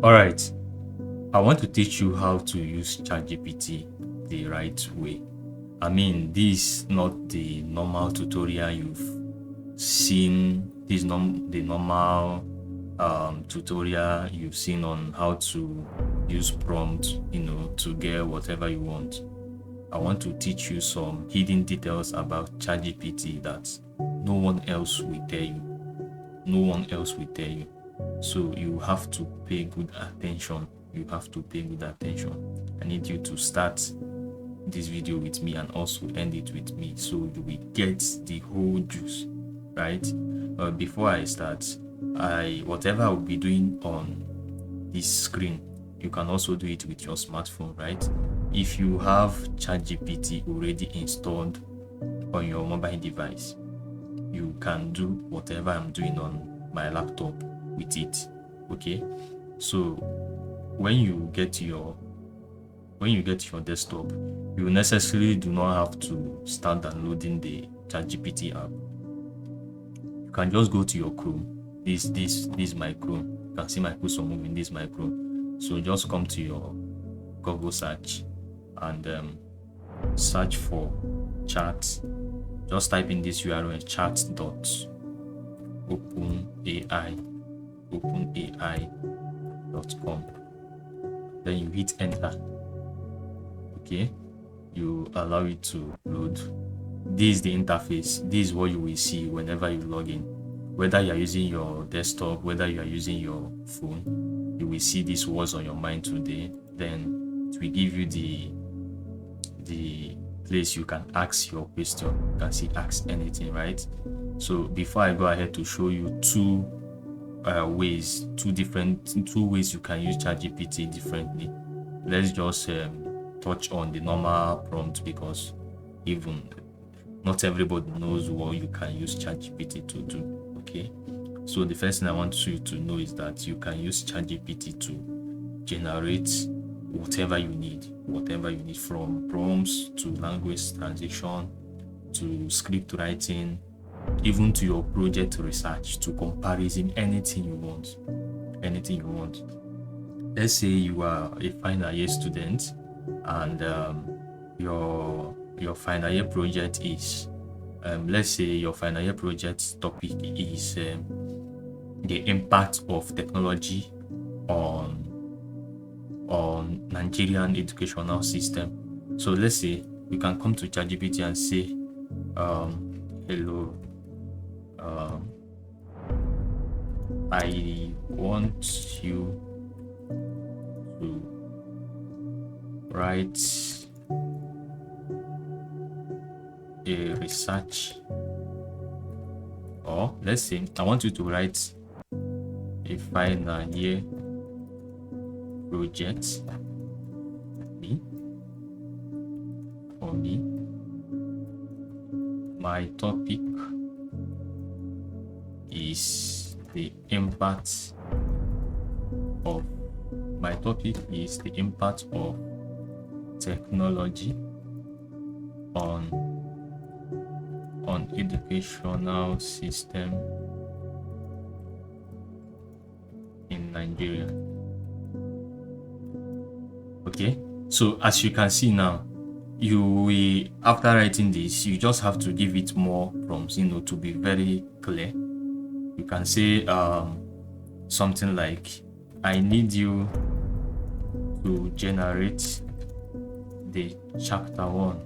All right, I want to teach you how to use ChatGPT the right way. I mean, this is not the normal tutorial you've seen. This is not the normal tutorial you've seen on how to use prompt, to get whatever you want. I want to teach you some hidden details about ChatGPT that no one else will tell you. No one else will tell you. So you have to pay good attention. You have to pay good attention. I need you to start this video with me and also end it with me so you will get the whole juice, right? Before I start, whatever I will be doing on this screen, you can also do it with your smartphone, right? If you have ChatGPT already installed on your mobile device, you can do whatever I'm doing on my laptop with it. Okay, so when you get your desktop, you necessarily do not have to start downloading the ChatGPT app. You can just go to your Chrome. This is my Chrome. You can see my cursor moving. This is my Chrome. So just come to your Google search and search for chat. Just type in this URL, chat.openai.com. Then you hit enter. Okay, you allow it to load. This is the interface. This is what you will see whenever you log in. Whether you are using your desktop, whether you are using your phone, you will see this was on your mind today. Then it will give you the place you can ask your question. You can see ask anything, right? So before I go ahead to show you two ways you can use ChatGPT differently, let's just touch on the normal prompt, because even not everybody knows what you can use ChatGPT to do. Okay, so the first thing I want you to know is that you can use ChatGPT to generate whatever you need, from prompts to language translation to script writing, even to your project research, to comparison, anything you want. Let's say you are a final year student and your final year project is let's say your final year project topic is the impact of technology on Nigerian educational system. So let's say you can come to ChatGPT and say, hello, I want you to write a research, or let's say I want you to write a final year project for me. My topic is the impact of technology on educational system in Nigeria. Okay, so as you can see now, after writing this, you just have to give it more prompts, to be very clear. You can say something like, I need you to generate the chapter one,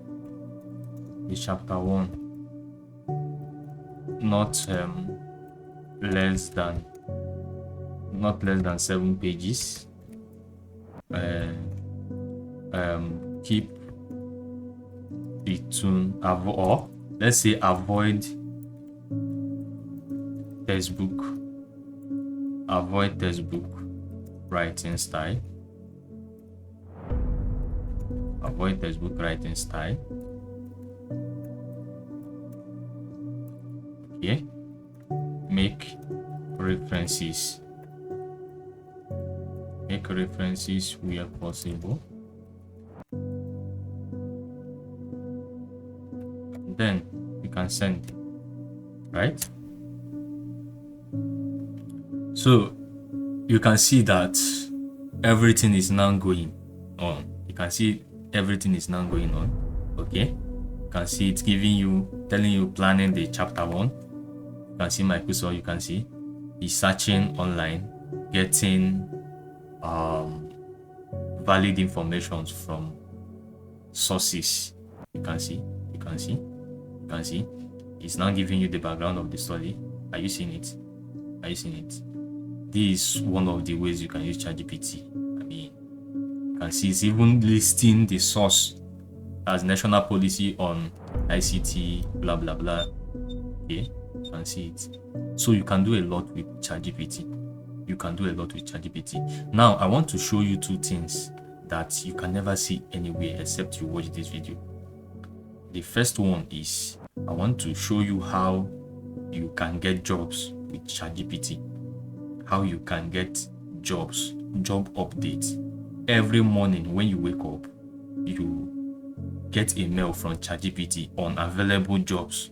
not less than 7 pages. Keep the tune, or let's say avoid textbook writing style. Okay, make references where possible. Then you can send, right? So you can see that everything is now going on. You can see everything is now going on. Okay, you can see it's giving you, telling you planning the chapter 1. You can see my cursor. You can see it's searching online, getting valid information from sources. You can see it's now giving you the background of the study. Are you seeing it? This is one of the ways you can use ChatGPT. I mean, you can see it's even listing the source as national policy on ICT, blah blah blah. Okay, you can see it. So you can do a lot with ChatGPT. Now I want to show you two things that you can never see anywhere except you watch this video. The first one is I want to show you how you can get jobs with ChatGPT. How you can get job updates. Every morning when you wake up, you get a mail from ChatGPT on available jobs.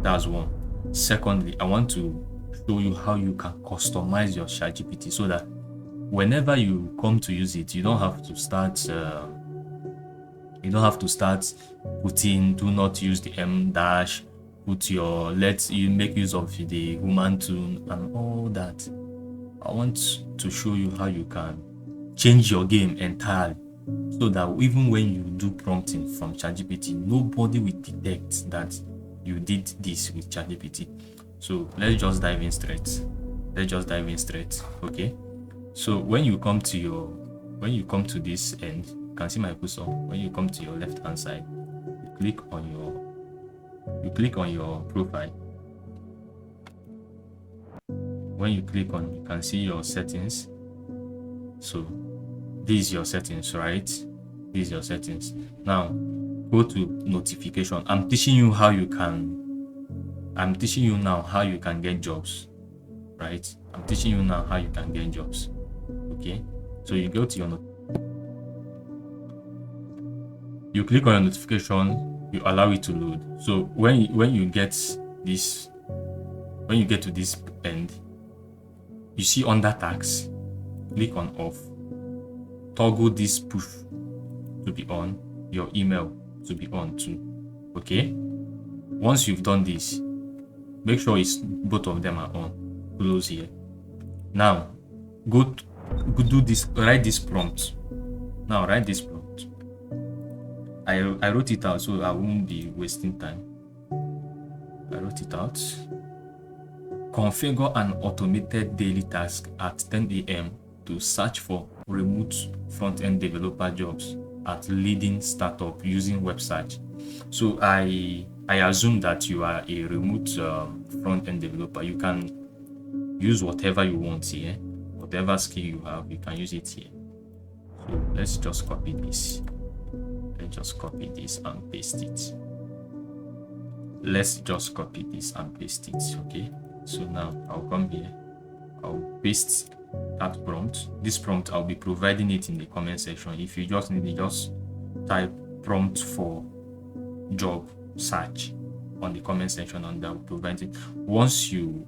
That's one. Secondly, I want to show you how you can customize your ChatGPT so that whenever you come to use it, you don't have to start putting do not use the M dash, let you make use of the human tune and all that. I want to show you how you can change your game entirely so that even when you do prompting from ChatGPT, nobody will detect that you did this with ChatGPT. So let's just dive in straight. Okay, so when you come to this end, you can see my cursor. When you come to your left hand side, you click on your profile. When you click on, you can see your settings. So this is your settings, right? This is your settings. Now go to notification. I'm teaching you now how you can get jobs, right? Okay, so you go to your you click on your notification, you allow it to load. So when you get to this end, you see under tags, click on off, toggle this push to be on, your email to be on too. Okay, once you've done this, make sure both of them are on. Close here. Now go do this. Write this prompt. I wrote it out so I won't be wasting time. I wrote it out. Configure an automated daily task at 10 a.m. to search for remote front-end developer jobs at leading startup using web search. So I assume that you are a remote front-end developer. You can use whatever you want here. Whatever skill you have, you can use it here. So let's just copy this. And paste it. Okay, so now I'll come here, I'll paste that prompt. This prompt, I'll be providing it in the comment section. If you just need it, just type prompt for job search on the comment section and I'll provide it. Once you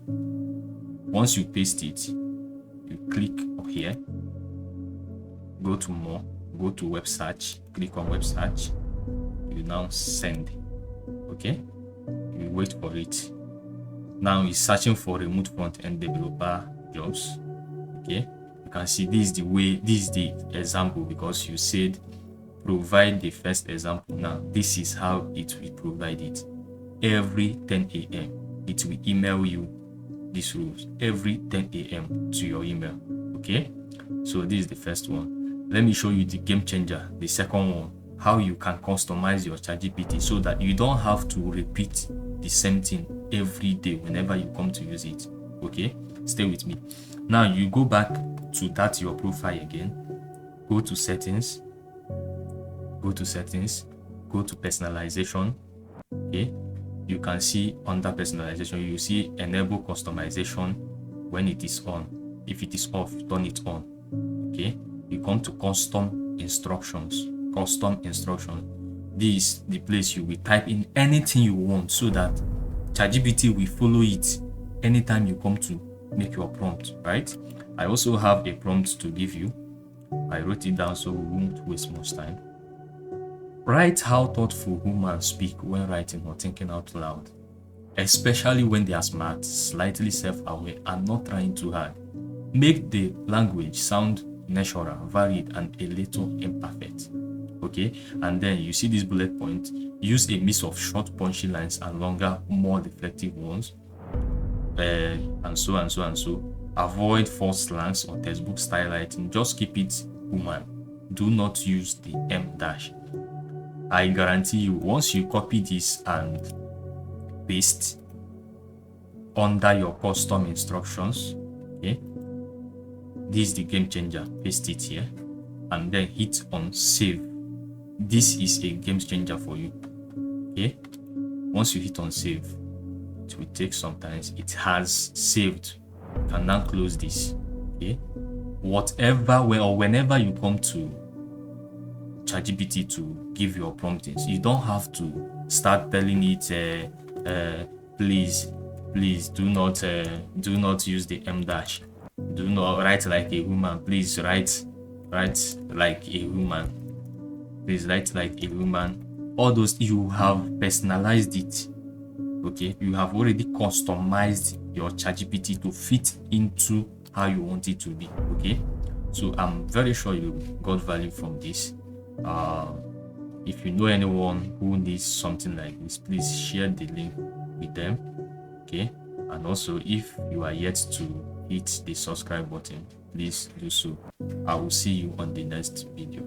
paste it, you click up here, go to more, go to web search, click on web search, you now send. Okay, you wait for it. Now it's searching for remote front-end developer jobs. Okay, you can see this is the example because you said provide the first example. Now this is how it will provide it. Every 10 a.m. it will email you these rules every 10 a.m. to your email. Okay, so this is the first one. Let me show you the game changer, the second one, how you can customize your ChatGPT so that you don't have to repeat the same thing every day whenever you come to use it. Okay, stay with me. Now you go back to your profile again, go to settings, go to personalization. Okay, you can see under personalization, you see enable customization when it is on. If it is off, turn it on. Okay, you come to custom instructions. This is the place you will type in anything you want so that ChatGPT will follow it anytime you come to make your prompt, right? I also have a prompt to give you. I wrote it down so we won't waste much time. Write how thoughtful humans speak when writing or thinking out loud, especially when they are smart, slightly self-aware, and not trying too hard. Make the language sound natural, varied, and a little imperfect. Okay, and then you see this bullet point. Use a mix of short, punchy lines and longer, more reflective ones, and so and so and so. Avoid false slangs or textbook style writing. Just keep it human. Do not use the M dash. I guarantee you, once you copy this and paste under your custom instructions, okay, this is the game changer. Paste it here and then hit on save. This is a game changer for you. Okay, once you hit on save, it will take some time. It has saved. You can now close this. Okay, whenever you come to ChatGPT to give your promptings, you don't have to start telling it, please do not use the M dash. Do not write like a woman. Please write like a woman. Please write like a woman. All those, you have personalized it. Okay, you have already customized your ChatGPT to fit into how you want it to be. Okay, so I'm very sure you got value from this. If you know anyone who needs something like this, please share the link with them. Okay, and also if you are yet to hit the subscribe button, please do so. I will see you on the next video.